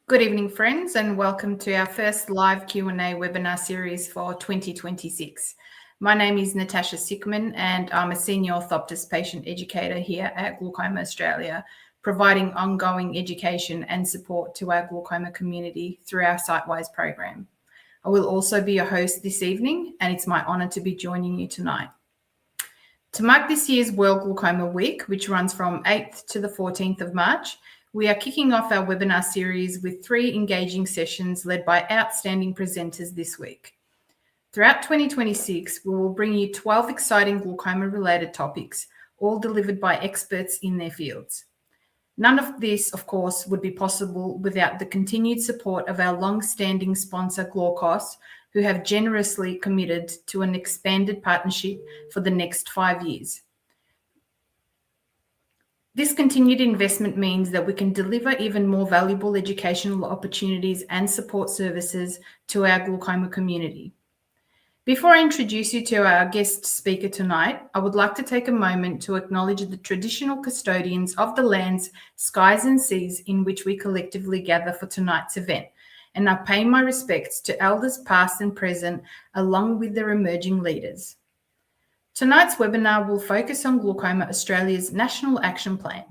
Good evening, friends, and welcome to our first live Q&A webinar series for 2026. My name is Natasha Sickman, and I'm a Senior Orthoptist Patient Educator here at Glaucoma Australia, providing ongoing education and support to our glaucoma community through our Sitewise program. I will also be your host this evening, and it's my honour to be joining you tonight. To mark this year's World Glaucoma Week, which runs from 8th to the 14th of March, we are kicking off our webinar series with 3 engaging sessions led by outstanding presenters this week. Throughout 2026, we will bring you 12 exciting glaucoma-related topics, all delivered by experts in their fields. None of this, of course, would be possible without the continued support of our long-standing sponsor, Glaucos, who have generously committed to an expanded partnership for the next 5 years. This continued investment means that we can deliver even more valuable educational opportunities and support services to our glaucoma community. Before I introduce you to our guest speaker tonight, I would like to take a moment to acknowledge the traditional custodians of the lands, skies and seas in which we collectively gather for tonight's event, and I pay my respects to elders past and present, along with their emerging leaders. Tonight's webinar will focus on Glaucoma Australia's National Action Plan.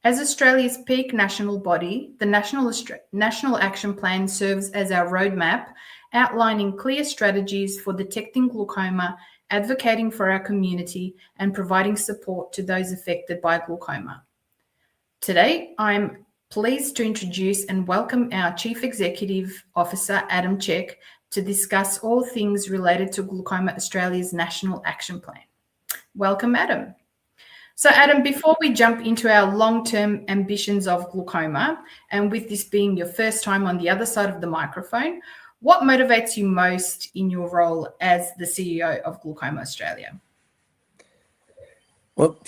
As Australia's peak national body, the National Action Plan serves as our roadmap, outlining clear strategies for detecting glaucoma, advocating for our community, and providing support to those affected by glaucoma. Today, I'm pleased to introduce and welcome our Chief Executive Officer, Adam Check, to discuss all things related to Glaucoma Australia's National Action Plan. Welcome, Adam. So, Adam, before we jump into our long-term ambitions of glaucoma, and with this being your first time on the other side of the microphone, what motivates you most in your role as the CEO of Glaucoma Australia? Well,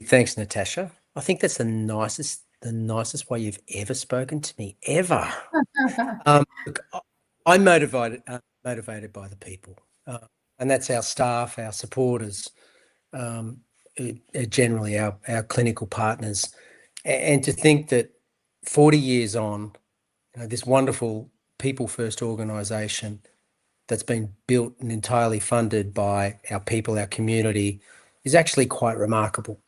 thanks, Natasha. I think that's the nicest way you've ever spoken to me, ever. Look, I'm motivated by the people, and that's our staff, our supporters, generally our clinical partners. And to think that 40 years on, this wonderful people-first organisation that's been built and entirely funded by our people, our community, is actually quite remarkable.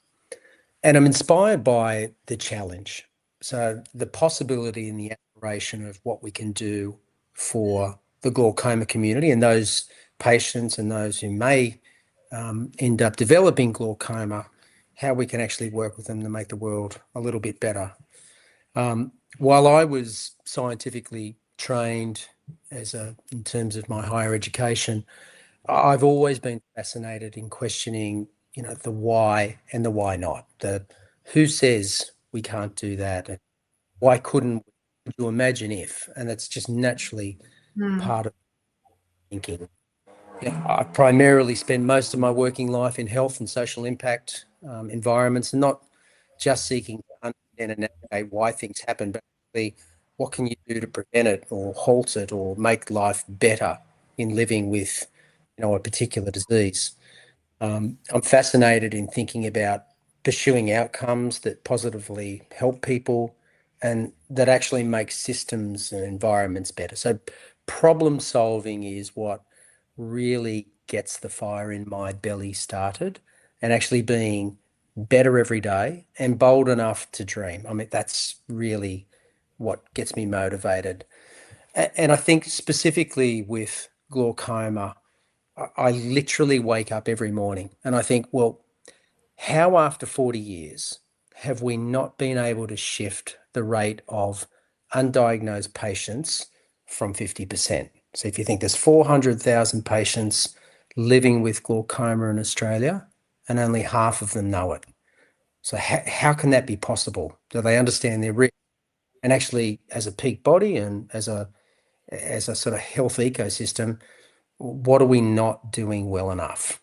And I'm inspired by the challenge. So the possibility and the aspiration of what we can do for the glaucoma community and those patients and those who may end up developing glaucoma, how we can actually work with them to make the world a little bit better. While I was scientifically trained in terms of my higher education, I've always been fascinated in questioning, the why and the why not. The who says we can't do that, and why couldn't you imagine if? And that's just naturally part of thinking. I primarily spend most of my working life in health and social impact environments, and not just seeking to understand and navigate why things happen, but actually what can you do to prevent it or halt it or make life better in living with, a particular disease. I'm fascinated in thinking about pursuing outcomes that positively help people and that actually make systems and environments better. So problem solving is what really gets the fire in my belly started, and actually being better every day and bold enough to dream. I mean, that's really what gets me motivated. And I think specifically with glaucoma, I literally wake up every morning and I think, well, how after 40 years have we not been able to shift the rate of undiagnosed patients from 50%? So if you think there's 400,000 patients living with glaucoma in Australia and only half of them know it. So how can that be possible? Do they understand their risk? And actually, as a peak body and as a sort of health ecosystem, what are we not doing well enough?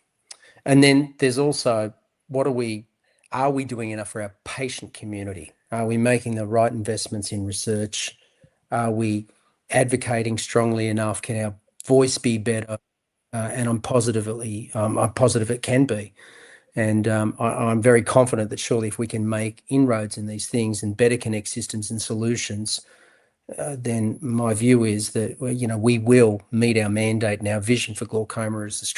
And then there's also, are we doing enough for our patient community? Are we making the right investments in research? Are we advocating strongly enough? Can our voice be better? And I'm positive it can be. And I'm very confident that surely if we can make inroads in these things and better connect systems and solutions, then my view is that, well, we will meet our mandate and our vision for glaucoma as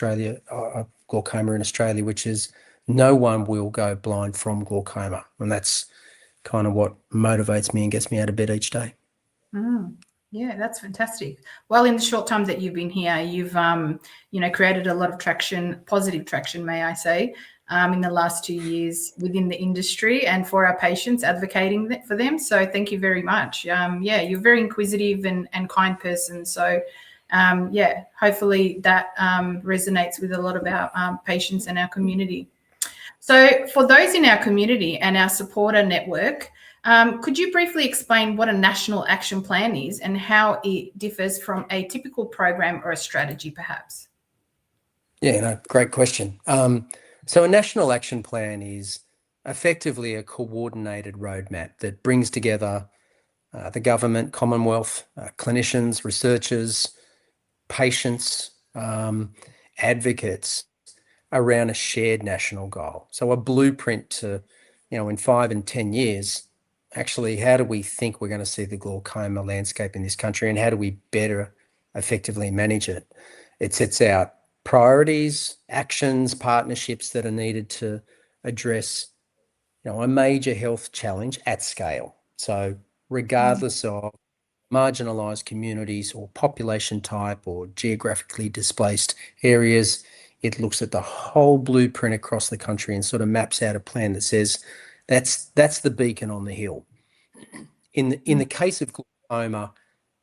glaucoma in Australia, which is no one will go blind from glaucoma. And that's kind of what motivates me and gets me out of bed each day. Yeah, that's fantastic. Well, in the short time that you've been here, you've created a lot of traction, positive traction, may I say, in the last 2 years within the industry and for our patients, advocating for them. So thank you very much. Yeah, you're a very inquisitive and kind person. So hopefully that resonates with a lot of our patients and our community. So for those in our community and our supporter network, could you briefly explain what a national action plan is and how it differs from a typical program or a strategy, perhaps? Yeah, no, great question. So a national action plan is effectively a coordinated roadmap that brings together the government, Commonwealth, clinicians, researchers, patients, advocates around a shared national goal. So a blueprint to, in 5 and 10 years, actually, how do we think we're going to see the glaucoma landscape in this country, and how do we better effectively manage it? It sets out priorities, actions, partnerships that are needed to address, a major health challenge at scale. So regardless of marginalised communities or population type or geographically displaced areas, it looks at the whole blueprint across the country and sort of maps out a plan that says that's the beacon on the hill. In the case of glaucoma,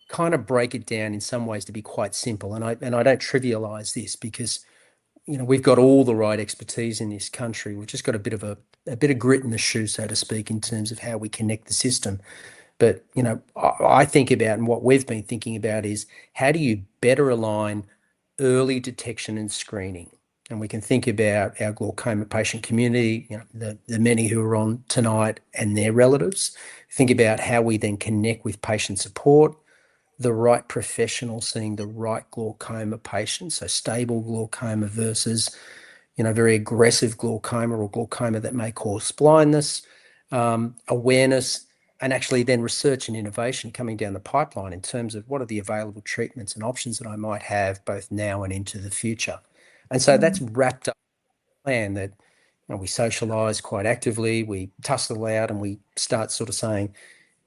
kind of break it down in some ways to be quite simple, and I don't trivialize this because we've got all the right expertise in this country. We've just got a bit of grit in the shoe, so to speak, in terms of how we connect the system. But I think about, and what we've been thinking about, is how do you better align early detection and screening? And we can think about our glaucoma patient community, the many who are on tonight and their relatives. Think about how we then connect with patient support, the right professional seeing the right glaucoma patient, so stable glaucoma versus, very aggressive glaucoma or glaucoma that may cause blindness, awareness, and actually then research and innovation coming down the pipeline in terms of what are the available treatments and options that I might have both now and into the future. And so that's wrapped up in a plan that we socialise quite actively, we tussle out, and we start sort of saying,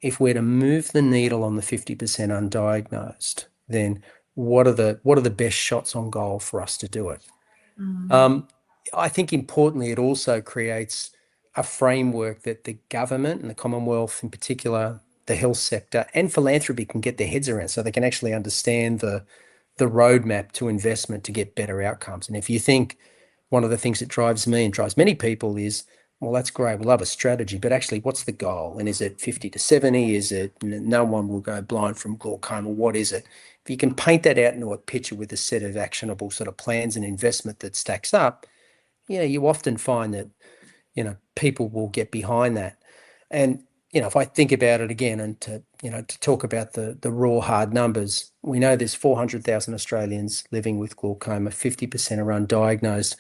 if we're to move the needle on the 50% undiagnosed, then what are the best shots on goal for us to do it? I think importantly, it also creates a framework that the government and the Commonwealth in particular, the health sector and philanthropy can get their heads around, so they can actually understand the roadmap to investment to get better outcomes. And if you think one of the things that drives me and drives many people is, well, that's great, we'll have a strategy, but actually what's the goal? And is it 50 to 70? Is it no one will go blind from glaucoma? What is it? If you can paint that out into a picture with a set of actionable sort of plans and investment that stacks up, you often find that, people will get behind that. And, if I think about it again and to talk about the raw hard numbers, we know there's 400,000 Australians living with glaucoma, 50% are undiagnosed.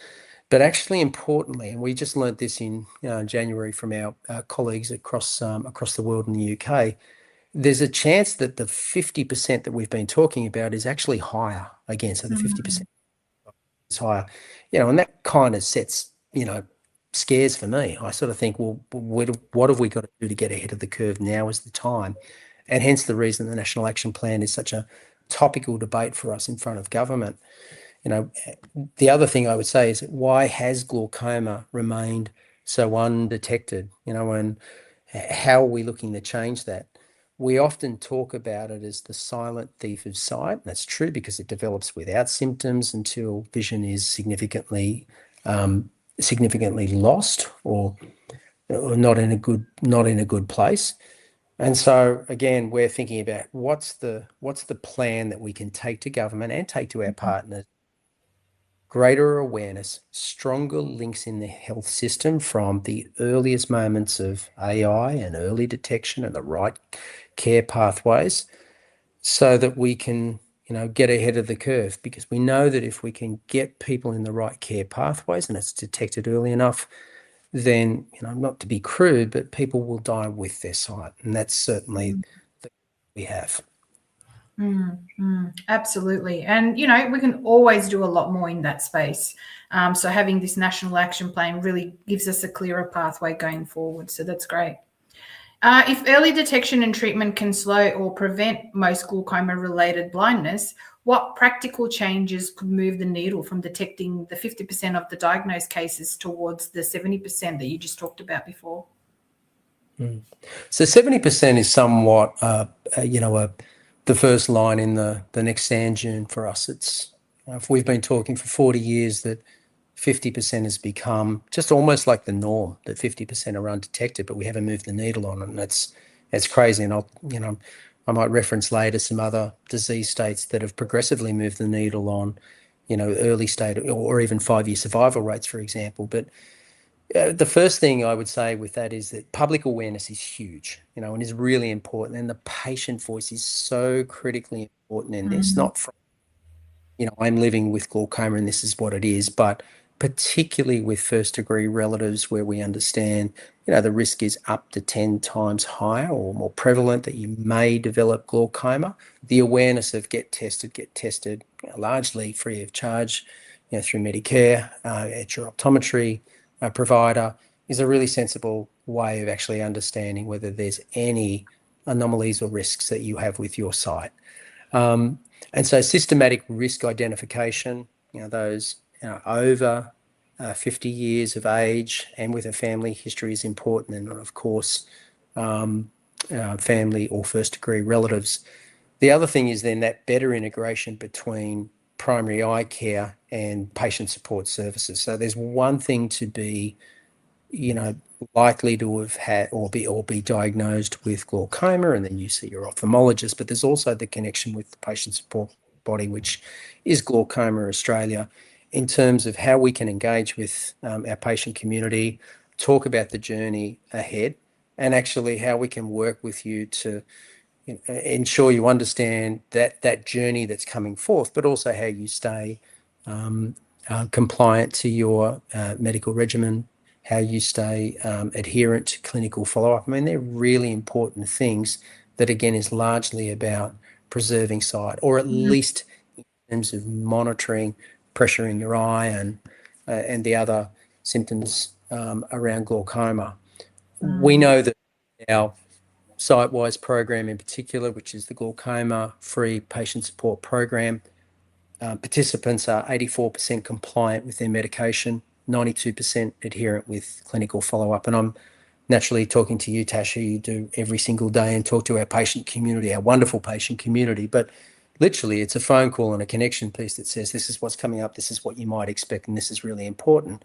But actually, importantly, and we just learnt this in January from our colleagues across the world in the UK, there's a chance that the 50% that we've been talking about is actually higher again. So the 50% is higher, and that kind of sets, scares for me. I sort of think, well, what have we got to do to get ahead of the curve? Now is the time. And hence the reason the National Action Plan is such a topical debate for us in front of government. The other thing I would say is, why has glaucoma remained so undetected? And how are we looking to change that? We often talk about it as the silent thief of sight. That's true because it develops without symptoms until vision is significantly lost or not in a good place. And so again, we're thinking about what's the plan that we can take to government and take to our partners. Greater awareness, stronger links in the health system from the earliest moments of AI and early detection and the right care pathways, so that we can, get ahead of the curve, because we know that if we can get people in the right care pathways and it's detected early enough, then, not to be crude, but people will die with their sight. And that's certainly we we have. Absolutely. And, we can always do a lot more in that space. So having this national action plan really gives us a clearer pathway going forward. So that's great. If early detection and treatment can slow or prevent most glaucoma-related blindness, what practical changes could move the needle from detecting the 50% of the diagnosed cases towards the 70% that you just talked about before? So 70% is somewhat, the first line in the next sand dune for us. It's if we've been talking for 40 years that 50% has become just almost like the norm, that 50% are undetected, but we haven't moved the needle on it, and that's crazy. And I might reference later some other disease states that have progressively moved the needle on, early state or even 5-year survival rates, for example. But the first thing I would say with that is that public awareness is huge, and is really important. And the patient voice is so critically important in this, not from, I'm living with glaucoma and this is what it is, but particularly with first degree relatives where we understand, the risk is up to 10 times higher or more prevalent that you may develop glaucoma. The awareness of get tested, largely free of charge, through Medicare, at your optometry provider, is a really sensible way of actually understanding whether there's any anomalies or risks that you have with your sight. And so systematic risk identification, those over 50 years of age and with a family history is important. And of course, family or first degree relatives. The other thing is then that better integration between primary eye care and patient support services. So there's one thing to be, likely to have had or be diagnosed with glaucoma, and then you see your ophthalmologist, but there's also the connection with the patient support body, which is Glaucoma Australia, in terms of how we can engage with our patient community, talk about the journey ahead, and actually how we can work with you to ensure you understand that journey that's coming forth, but also how you stay compliant to your medical regimen, how you stay adherent to clinical follow-up. I mean, they're really important things that, again, is largely about preserving sight, or at least in terms of monitoring pressure in your eye and the other symptoms around glaucoma. We know that our SightWise program in particular, which is the glaucoma-free patient support program, participants are 84% compliant with their medication, 92% adherent with clinical follow-up. And I'm naturally talking to you, Tasha, you do every single day, and talk to our patient community, our wonderful patient community. But literally, it's a phone call and a connection piece that says, this is what's coming up, this is what you might expect, and this is really important.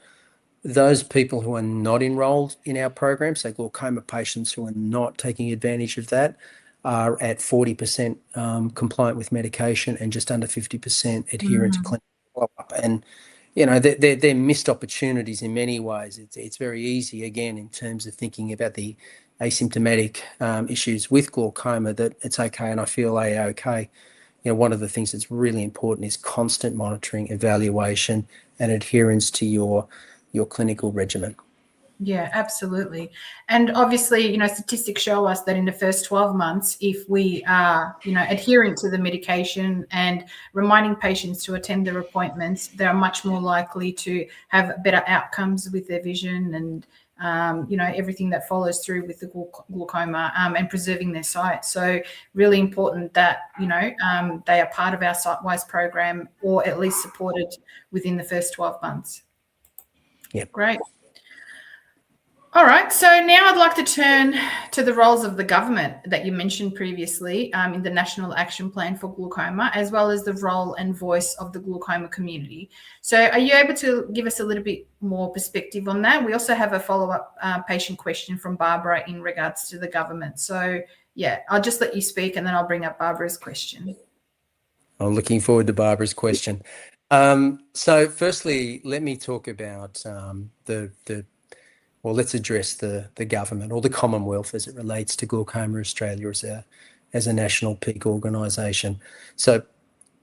Those people who are not enrolled in our program, so glaucoma patients who are not taking advantage of that, are at 40% compliant with medication and just under 50% adherent to clinical follow-up. And, they're missed opportunities in many ways. It's very easy, again, in terms of thinking about the asymptomatic issues with glaucoma, that it's okay and I feel A-OK. One of the things that's really important is constant monitoring, evaluation, and adherence to your clinical regimen. Yeah, absolutely. And obviously, statistics show us that in the first 12 months, if we are, adhering to the medication and reminding patients to attend their appointments, they're much more likely to have better outcomes with their vision and, everything that follows through with the glaucoma and preserving their sight. So really important that, they are part of our SightWise program, or at least supported within the first 12 months. Yeah. Great. All right, so now I'd like to turn to the roles of the government that you mentioned previously in the National Action Plan for Glaucoma, as well as the role and voice of the glaucoma community. So are you able to give us a little bit more perspective on that? We also have a follow-up patient question from Barbara in regards to the government. So, yeah, I'll just let you speak and then I'll bring up Barbara's question. I'm looking forward to Barbara's question. So firstly, let me talk about let's address the government or the Commonwealth as it relates to Glaucoma Australia as a national peak organisation. So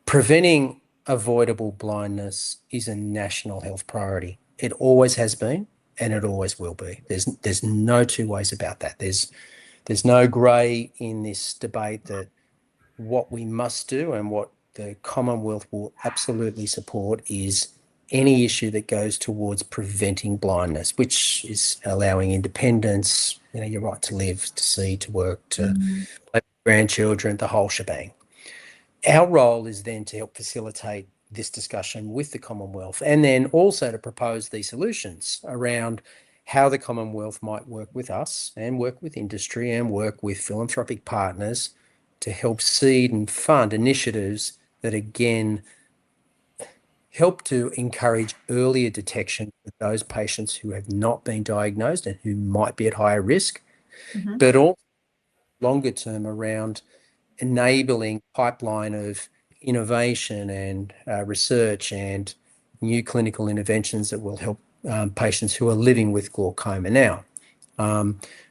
preventing avoidable blindness is a national health priority. It always has been and it always will be. There's no two ways about that. There's no grey in this debate that what we must do and what the Commonwealth will absolutely support is any issue that goes towards preventing blindness, which is allowing independence, your right to live, to see, to work, to play with grandchildren, the whole shebang. Our role is then to help facilitate this discussion with the Commonwealth, and then also to propose these solutions around how the Commonwealth might work with us and work with industry and work with philanthropic partners to help seed and fund initiatives that, again, help to encourage earlier detection with those patients who have not been diagnosed and who might be at higher risk, but also longer term around enabling pipeline of innovation and research and new clinical interventions that will help patients who are living with glaucoma now.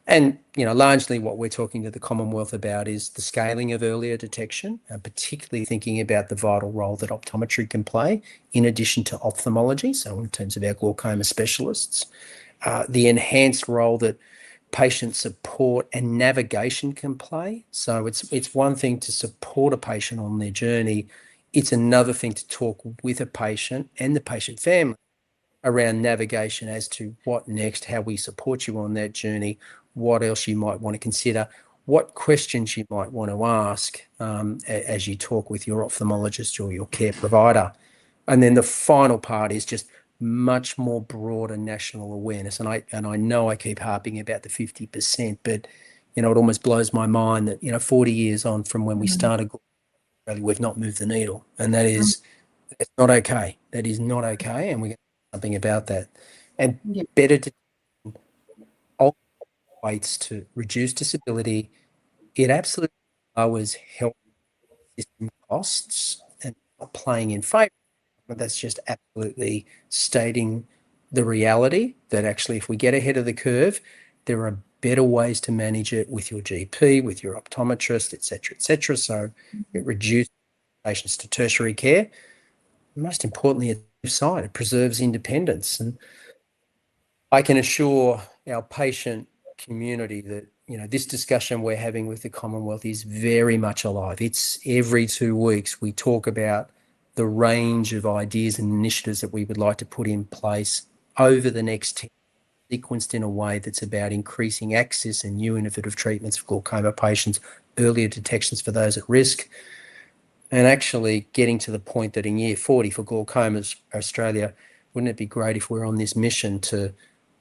And largely what we're talking to the Commonwealth about is the scaling of earlier detection, and particularly thinking about the vital role that optometry can play in addition to ophthalmology. So in terms of our glaucoma specialists, the enhanced role that patient support and navigation can play. So it's one thing to support a patient on their journey. It's another thing to talk with a patient and the patient family around navigation as to what next, how we support you on that journey, what else you might want to consider, what questions you might want to ask as you talk with your ophthalmologist or your care provider. And then the final part is just much more broader national awareness. And I know I keep harping about the 50%, but it almost blows my mind that 40 years on from when we started, we've not moved the needle, and that's not okay. That is not okay, and we're going to do something about that. And better to waits to reduce disability. It absolutely lowers health system costs and not playing in favour. But that's just absolutely stating the reality that actually, if we get ahead of the curve, there are better ways to manage it with your GP, with your optometrist, et cetera, so it reduces patients to tertiary care. Most importantly, at the side, it preserves independence. And I can assure our patient community that this discussion we're having with the Commonwealth is very much alive. It's every 2 weeks we talk about the range of ideas and initiatives that we would like to put in place over the next 10 years, sequenced in a way that's about increasing access and new innovative treatments for glaucoma patients, earlier detections for those at risk, and actually getting to the point that in year 40 for Glaucoma Australia, wouldn't it be great if we're on this mission to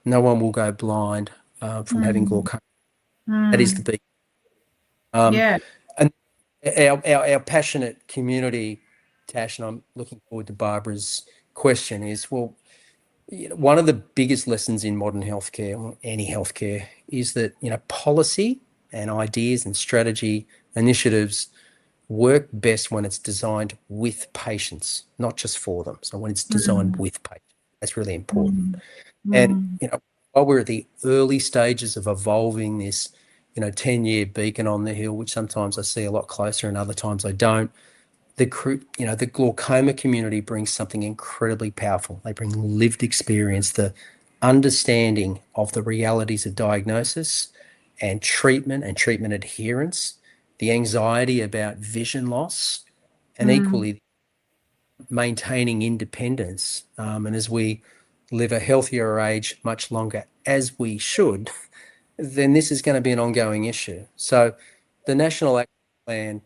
no one will go blind from having glaucoma? That is the big. And our passionate community, Tash, and I'm looking forward to Barbara's question, is, well, one of the biggest lessons in modern healthcare, or any healthcare, is that policy and ideas and strategy initiatives work best when it's designed with patients, not just for them. So when it's designed with patients, that's really important. And while we're at the early stages of evolving this 10-year beacon on the hill, which sometimes I see a lot closer and other times I don't, the glaucoma community brings something incredibly powerful. They bring lived experience, the understanding of the realities of diagnosis and treatment adherence, the anxiety about vision loss, and equally maintaining independence. And as we live a healthier age much longer, as we should, then this is going to be an ongoing issue. So the National Action Plan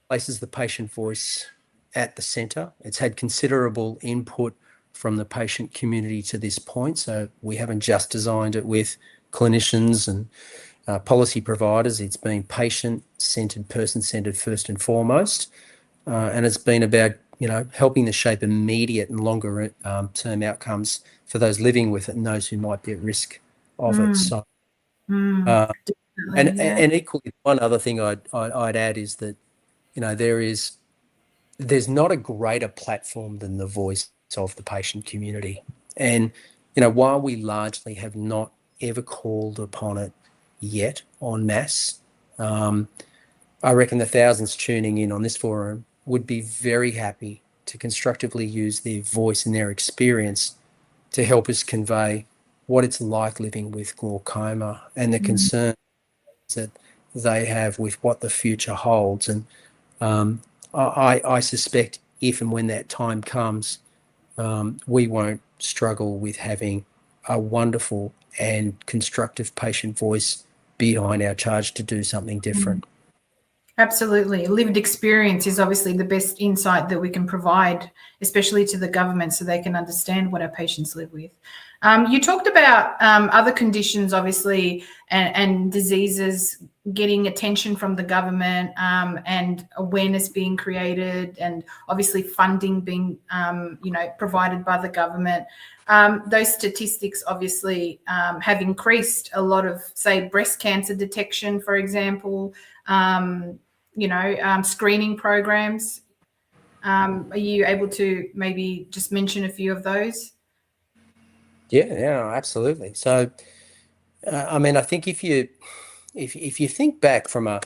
places the patient voice at the centre. It's had considerable input from the patient community to this point. So we haven't just designed it with clinicians and policy providers. It's been patient-centred, person-centred first and foremost. And it's been about, helping to shape immediate and longer term outcomes for those living with it and those who might be at risk of it. So, and equally, one other thing I'd add is that, there's not a greater platform than the voice of the patient community. And, while we largely have not ever called upon it yet en masse, I reckon the thousands tuning in on this forum would be very happy to constructively use their voice and their experience to help us convey what it's like living with glaucoma and the concerns that they have with what the future holds. And I suspect if and when that time comes, we won't struggle with having a wonderful and constructive patient voice behind our charge to do something different. Absolutely. Lived experience is obviously the best insight that we can provide, especially to the government, so they can understand what our patients live with. You talked about other conditions, obviously, and diseases getting attention from the government, and awareness being created, and obviously funding being, provided by the government. Those statistics obviously have increased a lot of, say, breast cancer detection, for example. Screening programs. Are you able to maybe just mention a few of those? Yeah, absolutely. So, I think if you think back from a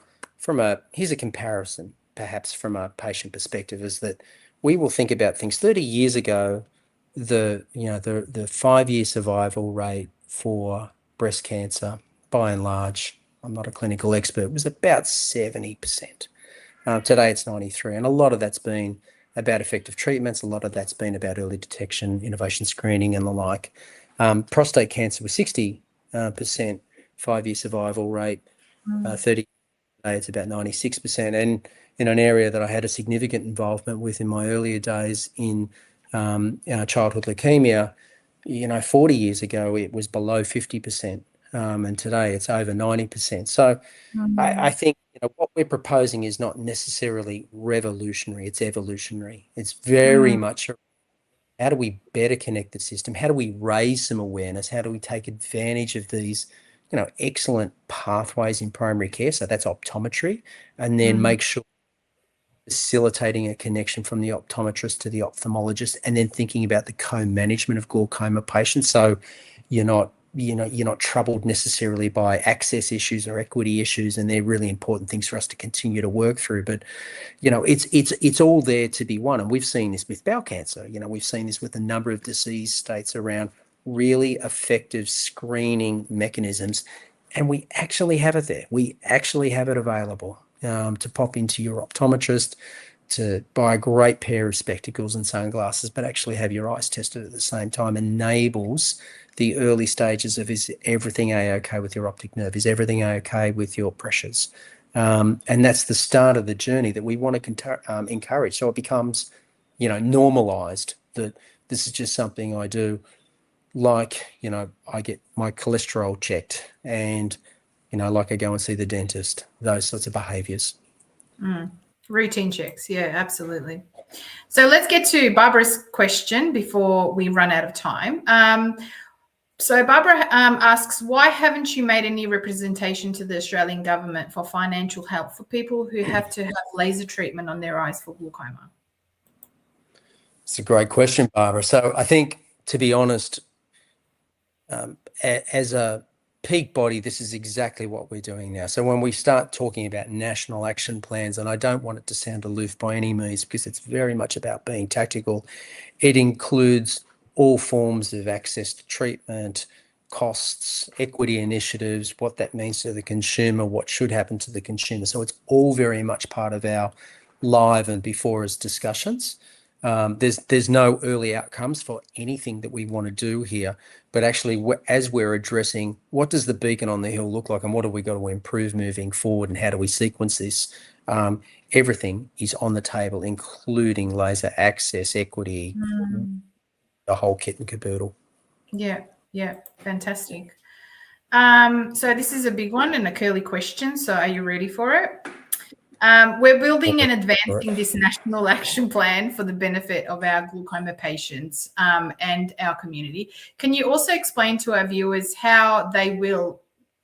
here's a comparison, perhaps from a patient perspective, is that we will think about things 30 years ago. The 5-year survival rate for breast cancer, by and large, I'm not a clinical expert, was about 70%. Today it's 93, and a lot of that's been about effective treatments. A lot of that's been about early detection, innovation screening, and the like. Prostate cancer was 60% 5-year survival rate. 30 today it's about 96%. And in an area that I had a significant involvement with in my earlier days in childhood leukemia, 40 years ago it was below 50%, and today it's over 90%. So I think what we're proposing is not necessarily revolutionary, it's evolutionary. It's very much how do we better connect the system? How do we raise some awareness? How do we take advantage of these, excellent pathways in primary care? So that's optometry, and then make sure facilitating a connection from the optometrist to the ophthalmologist, and then thinking about the co-management of glaucoma patients. So you're not troubled necessarily by access issues or equity issues, and they're really important things for us to continue to work through. But it's all there to be won, and we've seen this with bowel cancer. We've seen this with a number of disease states around really effective screening mechanisms, and we actually have it there. We actually have it available to pop into your optometrist, to buy a great pair of spectacles and sunglasses, but actually have your eyes tested at the same time. Enables the early stages of, is everything okay with your optic nerve? Is everything okay with your pressures? And that's the start of the journey that we want to encourage. So it becomes, normalized that this is just something I do, like, I get my cholesterol checked, and, like I go and see the dentist, those sorts of behaviors. Routine checks. Yeah, absolutely. So let's get to Barbara's question before we run out of time. So Barbara asks, why haven't you made any representation to the Australian government for financial help for people who have to have laser treatment on their eyes for glaucoma? It's a great question, Barbara. So I think, to be honest, as a peak body, this is exactly what we're doing now. So when we start talking about national action plans, and I don't want it to sound aloof by any means, because it's very much about being tactical, it includes all forms of access to treatment, costs, equity initiatives, what that means to the consumer, what should happen to the consumer. So it's all very much part of our live and before us discussions. There's no early outcomes for anything that we want to do here, but actually, as we're addressing what does the beacon on the hill look like, and what have we got to improve moving forward, and how do we sequence this, everything is on the table, including laser access, equity, the whole kit and caboodle. Yeah, fantastic. So this is a big one and a curly question, so are you ready for it? We're building and advancing this national action plan for the benefit of our glaucoma patients and our community. Can you also explain to our viewers how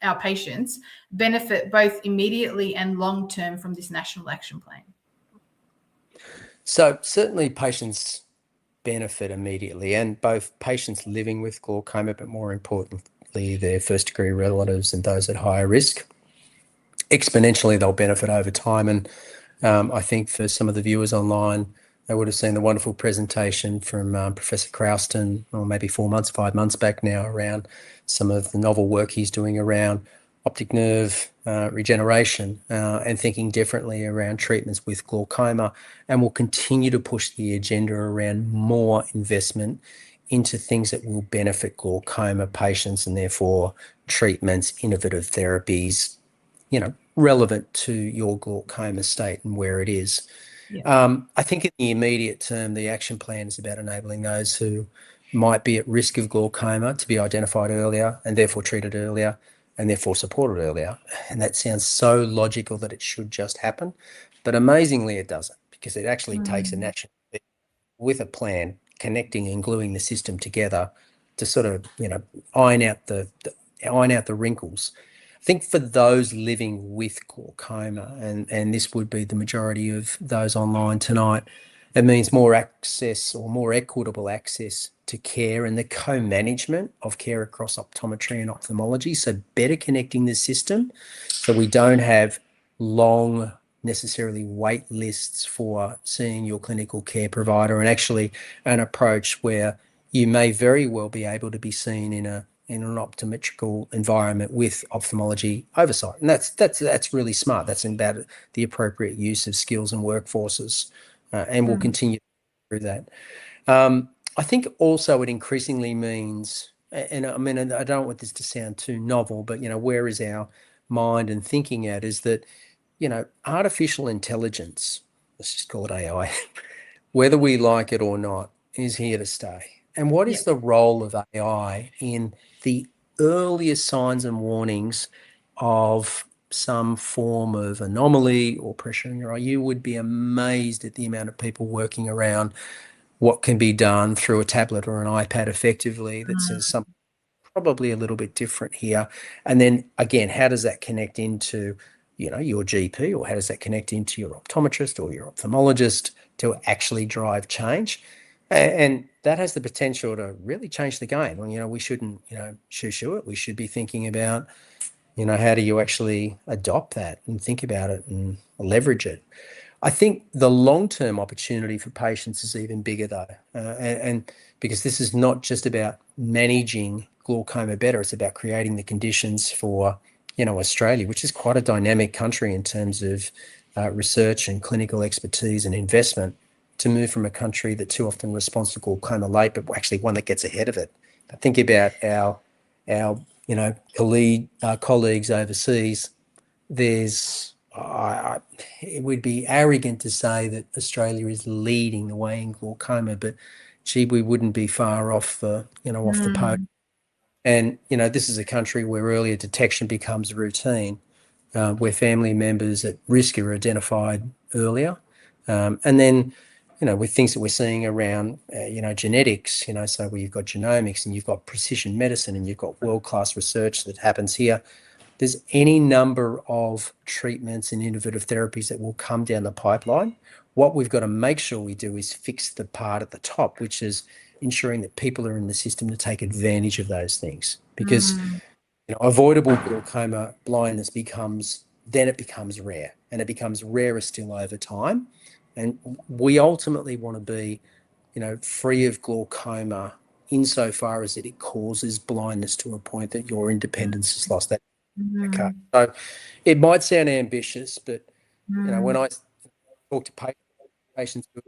our patients, benefit both immediately and long-term from this national action plan? So certainly patients benefit immediately, and both patients living with glaucoma, but more importantly, their first-degree relatives and those at higher risk. Exponentially, they'll benefit over time. And I think for some of the viewers online, they would have seen the wonderful presentation from Professor Crouston, or maybe 5 months back now, around some of the novel work he's doing around optic nerve regeneration, and thinking differently around treatments with glaucoma. And we'll continue to push the agenda around more investment into things that will benefit glaucoma patients, and therefore treatments, innovative therapies, relevant to your glaucoma state and where it is. Yeah. I think in the immediate term, the action plan is about enabling those who might be at risk of glaucoma to be identified earlier and therefore treated earlier and therefore supported earlier. And that sounds so logical that it should just happen. But amazingly, it doesn't, because it actually takes an action with a plan, connecting and gluing the system together to sort of, iron out the wrinkles. I think for those living with glaucoma, and this would be the majority of those online tonight, it means more access, or more equitable access to care, and the co-management of care across optometry and ophthalmology. So better connecting the system so we don't have long necessarily wait lists for seeing your clinical care provider, and actually an approach where you may very well be able to be seen in an optometrical environment with ophthalmology oversight. And that's really smart. That's about the appropriate use of skills and workforces, and we'll continue through that. I think also it increasingly means, and I mean, I don't want this to sound too novel, but where is our mind and thinking at, is that artificial intelligence, let's just call it AI, whether we like it or not, is here to stay. And what is the role of AI in the earliest signs and warnings of some form of anomaly or pressure in your eye? You would be amazed at the amount of people working around what can be done through a tablet or an iPad effectively that says something probably a little bit different here. And then again, how does that connect into, your GP, or how does that connect into your optometrist or your ophthalmologist to actually drive change? And that has the potential to really change the game. Well, we shouldn't, shoo it. We should be thinking about, how do you actually adopt that and think about it and leverage it? I think the long-term opportunity for patients is even bigger, though, and because this is not just about managing glaucoma better, it's about creating the conditions for, Australia, which is quite a dynamic country in terms of research and clinical expertise and investment, to move from a country that too often responds to glaucoma late, but actually one that gets ahead of it. I think about our colleagues overseas. It would be arrogant to say that Australia is leading the way in glaucoma, but gee, we wouldn't be far off the podium. And this is a country where earlier detection becomes routine, where family members at risk are identified earlier, and then with things that we're seeing around genetics, so where you've got genomics and you've got precision medicine and you've got world-class research that happens here. There's any number of treatments and innovative therapies that will come down the pipeline. What we've got to make sure we do is fix the part at the top, which is ensuring that people are in the system to take advantage of those things. Because avoidable glaucoma blindness becomes rare, and it becomes rarer still over time. And we ultimately want to be, free of glaucoma insofar as it causes blindness to a point that your independence is lost. Okay. So it might sound ambitious, but when I talk to patients who are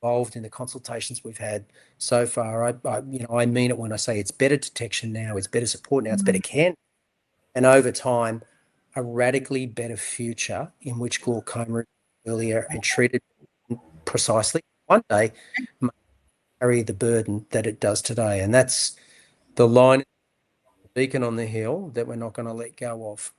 involved in the consultations we've had so far, I mean it when I say it's better detection now, it's better support now, it's better care, and over time, a radically better future in which glaucoma is earlier and treated precisely. One day, may carry the burden that it does today, and that's the line, beacon on the hill that we're not going to let go of.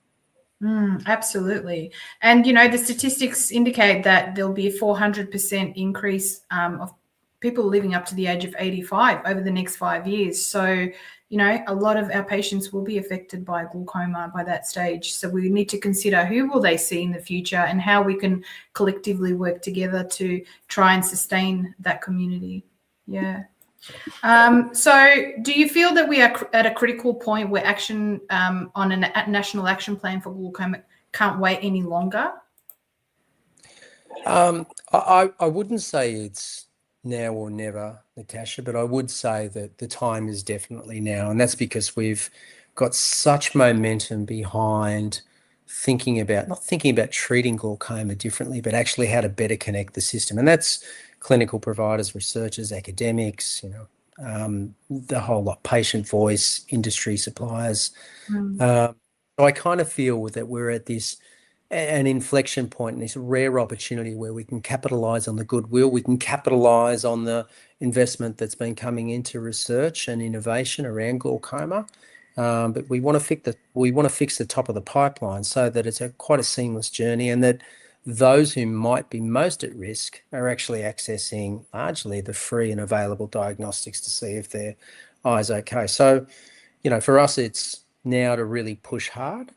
Absolutely. And, the statistics indicate that there'll be a 400% increase of people living up to the age of 85 over the next 5 years. So, a lot of our patients will be affected by glaucoma by that stage. So we need to consider who will they see in the future and how we can collectively work together to try and sustain that community. Yeah. So do you feel that we are at a critical point where action on a national action plan for glaucoma can't wait any longer? I wouldn't say it's now or never, Natasha, but I would say that the time is definitely now. And that's because we've got such momentum behind not thinking about treating glaucoma differently, but actually how to better connect the system. And that's clinical providers, researchers, academics, the whole lot, patient voice, industry, suppliers. So I kind of feel that we're at an inflection point and this rare opportunity where we can capitalize on the goodwill, we can capitalize on the investment that's been coming into research and innovation around glaucoma. But we want to fix the top of the pipeline so that it's quite a seamless journey, and that those who might be most at risk are actually accessing largely the free and available diagnostics to see if their eye's okay. So, for us, it's now to really push hard.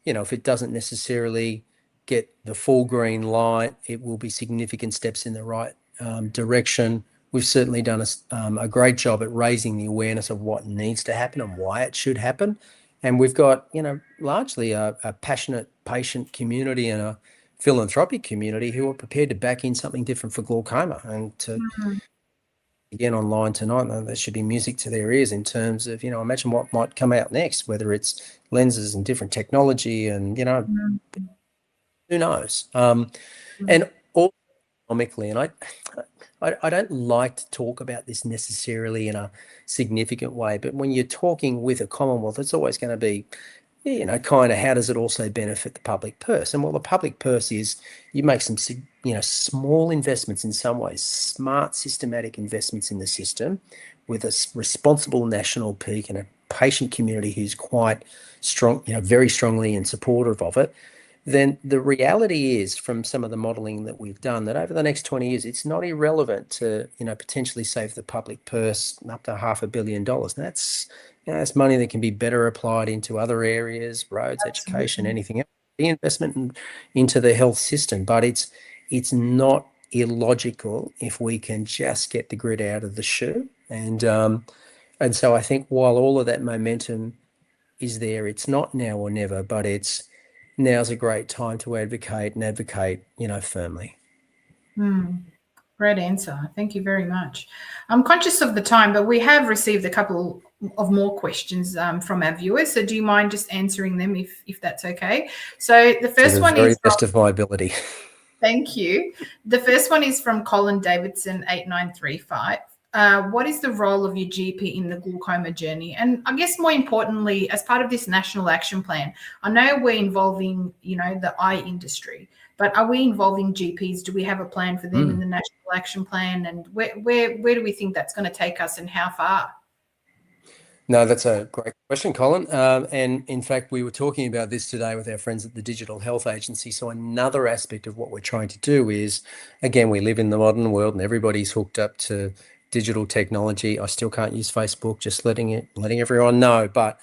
If it doesn't necessarily get the full green light, it will be significant steps in the right direction. We've certainly done a great job at raising the awareness of what needs to happen and why it should happen. And we've got, largely a passionate patient community and a philanthropic community who are prepared to back in something different for glaucoma. And to again online tonight, and there should be music to their ears in terms of, imagine what might come out next, whether it's lenses and different technology and, who knows? And all economically, and I don't like to talk about this necessarily in a significant way, but when you're talking with a Commonwealth, it's always going to be, kind of how does it also benefit the public purse? And the public purse is you make some, small investments in some ways, smart, systematic investments in the system with a responsible national peak and a patient community who's quite strong, very strongly in supportive of it. Then the reality is, from some of the modelling that we've done, that over the next 20 years, it's not irrelevant to, potentially save the public purse up to $500 million. That's money that can be better applied into other areas, roads, education, anything else. The investment into the health system, but it's not illogical if we can just get the grit out of the shoe. And so I think while all of that momentum is there, it's not now or never, but now's a great time to advocate, firmly. Great answer. Thank you very much. I'm conscious of the time, but we have received a couple of more questions from our viewers. So do you mind just answering them if that's okay? So the first one is best of my ability. Thank you. The first one is from Colin Davidson 8935. What is the role of your GP in the glaucoma journey? And I guess more importantly, as part of this national action plan, I know we're involving, the eye industry, but are we involving GPs? Do we have a plan for them in the national action plan? And where do we think that's going to take us and how far? No, that's a great question, Colin. And in fact, we were talking about this today with our friends at the Digital Health Agency. So another aspect of what we're trying to do is, again, we live in the modern world and everybody's hooked up to digital technology. I still can't use Facebook, just letting everyone know. But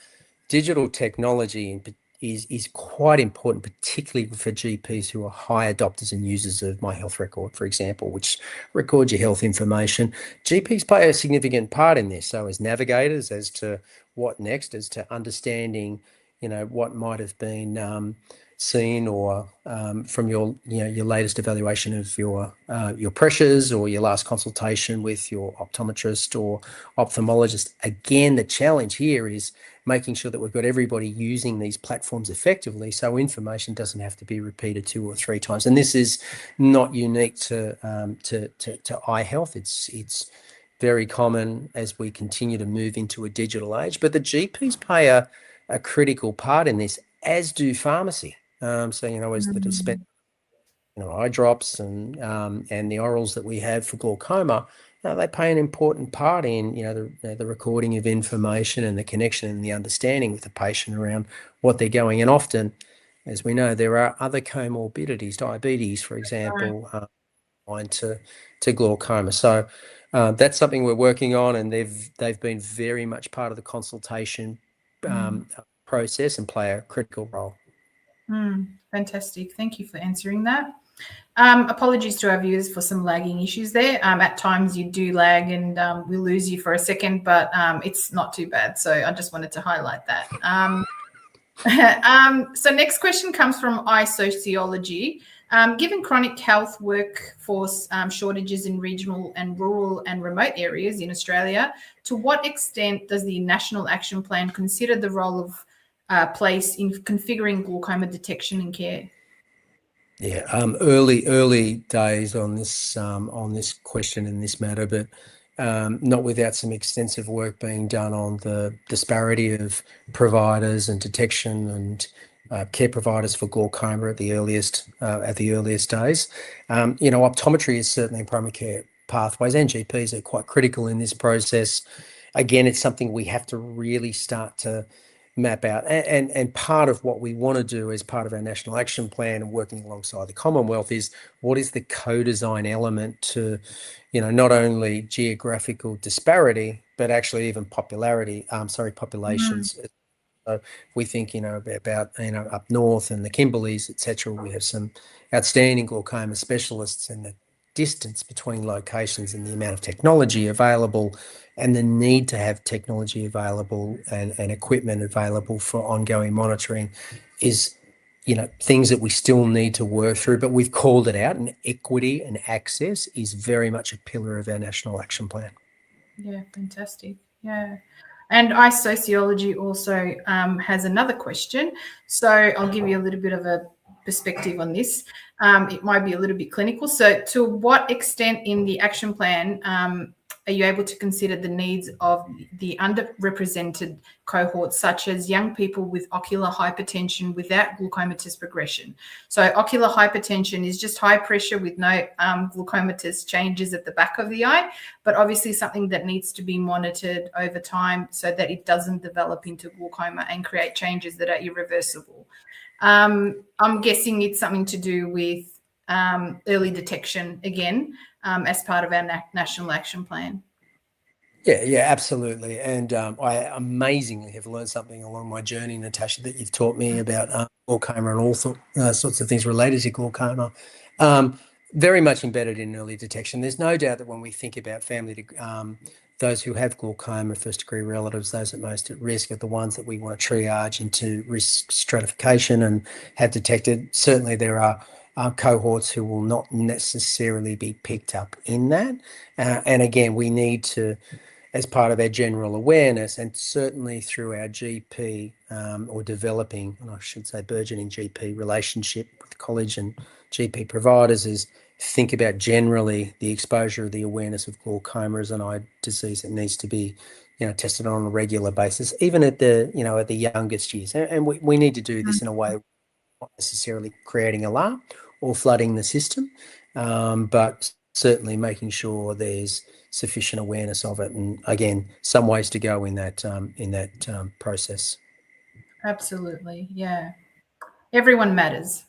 digital technology is quite important, particularly for GPs who are high adopters and users of My Health Record, for example, which records your health information. GPs play a significant part in this. So as navigators as to what next, as to understanding, what might have been seen or from your latest evaluation of your pressures or your last consultation with your optometrist or ophthalmologist. Again, the challenge here is making sure that we've got everybody using these platforms effectively, so information doesn't have to be repeated 2 or 3 times. And this is not unique to eye health. It's very common as we continue to move into a digital age. But the GPs play a critical part in this, as do pharmacy. As the dispense, eye drops and the orals that we have for glaucoma, they play an important part in the recording of information and the connection and the understanding with the patient around what they're going. And often, as we know, there are other comorbidities, diabetes, for example, to glaucoma. So that's something we're working on, and they've been very much part of the consultation process and play a critical role. Fantastic. Thank you for answering that. Apologies to our viewers for some lagging issues there. At times you do lag and we lose you for a second, but it's not too bad. So I just wanted to highlight that. So next question comes from Eye Sociology. Given chronic health workforce shortages in regional and rural and remote areas in Australia, to what extent does the National Action Plan consider the role of place in configuring glaucoma detection and care? Yeah, early days on this question in this matter, but not without some extensive work being done on the disparity of providers and detection and care providers for glaucoma at the earliest days. Optometry is certainly in primary care pathways, and GPs are quite critical in this process. Again, it's something we have to really start to map out. And part of what we want to do as part of our National Action Plan and working alongside the Commonwealth is what is the co-design element to, not only geographical disparity, but actually even populations. So we think, about up north and the Kimberleys, etc. We have some outstanding glaucoma specialists, and the distance between locations and the amount of technology available and the need to have technology available and equipment available for ongoing monitoring is, things that we still need to work through, but we've called it out, and equity and access is very much a pillar of our National Action Plan. Yeah, fantastic. Yeah. And ICE Sociology also has another question. So I'll give you a little bit of a perspective on this. It might be a little bit clinical. So to what extent in the action plan are you able to consider the needs of the underrepresented cohorts, such as young people with ocular hypertension without glaucomatous progression? So ocular hypertension is just high pressure with no glaucomatous changes at the back of the eye, but obviously something that needs to be monitored over time so that it doesn't develop into glaucoma and create changes that are irreversible. I'm guessing it's something to do with early detection again, as part of our National Action Plan. Yeah, absolutely. And I amazingly have learned something along my journey, Natasha, that you've taught me about glaucoma and all sorts of things related to glaucoma. Very much embedded in early detection. There's no doubt that when we think about those who have glaucoma, first-degree relatives, those at most at risk are the ones that we want to triage into risk stratification and have detected. Certainly there are cohorts who will not necessarily be picked up in that. And again, we need to, as part of our general awareness, and certainly through our GP or developing, and I should say burgeoning GP relationship with college and GP providers, is think about generally the exposure of the awareness of glaucoma as an eye disease that needs to be, tested on a regular basis, even at the youngest years. And we need to do this in a way not necessarily creating alarm or flooding the system, but certainly making sure there's sufficient awareness of it. And again, some ways to go in that process. Absolutely, yeah. Everyone matters.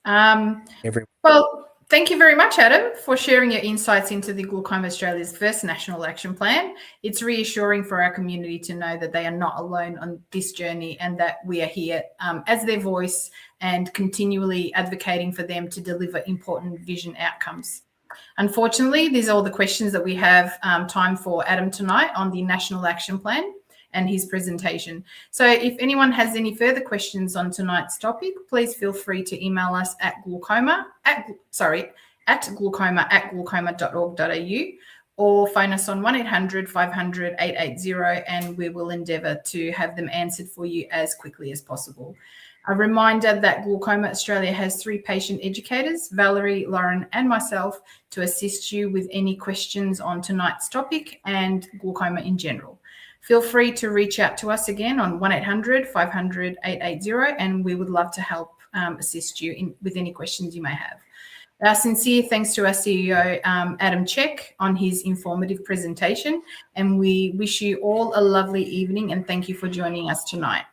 Well, thank you very much, Adam, for sharing your insights into the Glaucoma Australia's first National Action Plan. It's reassuring for our community to know that they are not alone on this journey and that we are here as their voice and continually advocating for them to deliver important vision outcomes. Unfortunately, these are all the questions that we have time for Adam tonight on the National Action Plan and his presentation. So if anyone has any further questions on tonight's topic, please feel free to email us at glaucoma@glaucoma.org.au or phone us on 1800 500 880 and we will endeavour to have them answered for you as quickly as possible. A reminder that Glaucoma Australia has 3 patient educators, Valerie, Lauren and myself, to assist you with any questions on tonight's topic and glaucoma in general. Feel free to reach out to us again on 1800 500 880 and we would love to help assist you with any questions you may have. Our sincere thanks to our CEO, Adam Check, on his informative presentation, and we wish you all a lovely evening and thank you for joining us tonight.